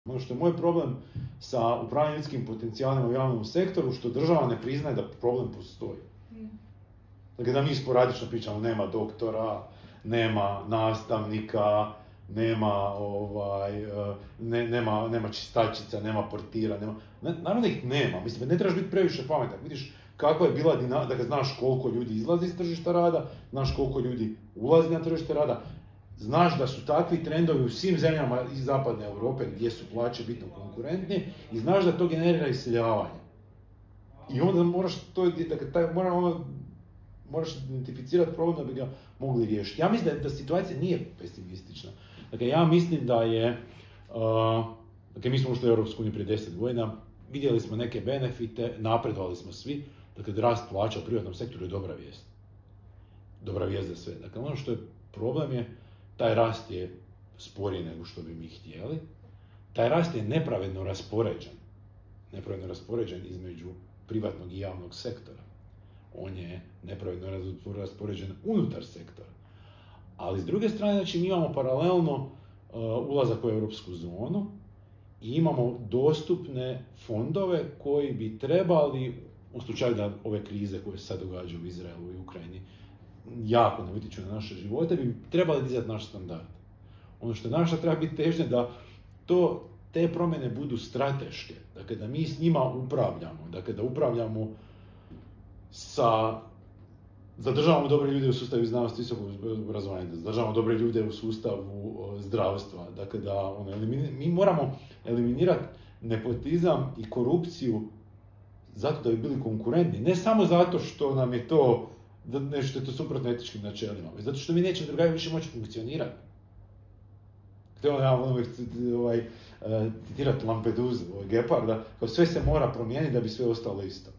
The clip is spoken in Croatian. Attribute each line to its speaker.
Speaker 1: Ono što je moj problem sa upravljanjem ljudskim potencijalima u javnom sektoru, što država ne priznaje da problem postoji. Dakle, da mi sporadično pričamo, nema doktora, nema nastavnika, nema čistačica, nema portira, naravno da ih nema. Mislim, ne trebaš biti previše pametan. Vidiš kako je bila dinamika, dakle, znaš koliko ljudi izlazi iz tržišta rada, znaš koliko ljudi ulazi na tržište rada, znaš da su takvi trendovi u svim zemljama iz zapadne Europe gdje su plaće bitno konkurentnije i znaš da to generira iseljavanje. I onda moraš moraš identificirati problem da bi ga mogli riješiti. Ja mislim da situacija nije pesimistična. Dakle, ja mislim da je, dakle, mi smo ušli u Europsku uniju prije 10 godina, vidjeli smo neke benefite, napredovali smo svi, dakle, rast plaća u privatnom sektoru je dobra vijest. Dobra vijest za sve. Dakle, ono što je problem je, taj rast je sporiji nego što bi mi htjeli. Taj rast je nepravedno raspoređen između privatnog i javnog sektora. On je nepravedno raspoređen unutar sektora. Ali s druge strane, znači, mi imamo paralelno ulazak u europsku zonu i imamo dostupne fondove koji bi trebali, u slučaju da ove krize koje se sad događaju u Izraelu i Ukrajini jako ne utječu na naše živote, bi trebali dizati naš standard. Ono što naša treba biti težnje da te promjene budu strateške, dakle da mi s njima upravljamo, dakle da upravljamo zadržavamo dobre ljude u sustavu znanosti i visokog obrazovanja, da zadržavamo dobre ljude u sustavu zdravstva, dakle da mi moramo eliminirati nepotizam i korupciju zato da bi bili konkurentni, ne samo zato što nam je to nešto je to suprotno etičkim načelima, zato što mi nećemo drugačije više moći funkcionirati. Htio ja uvijek citirati Lampedusu, Geparda, kao sve se mora promijeniti da bi sve ostalo isto.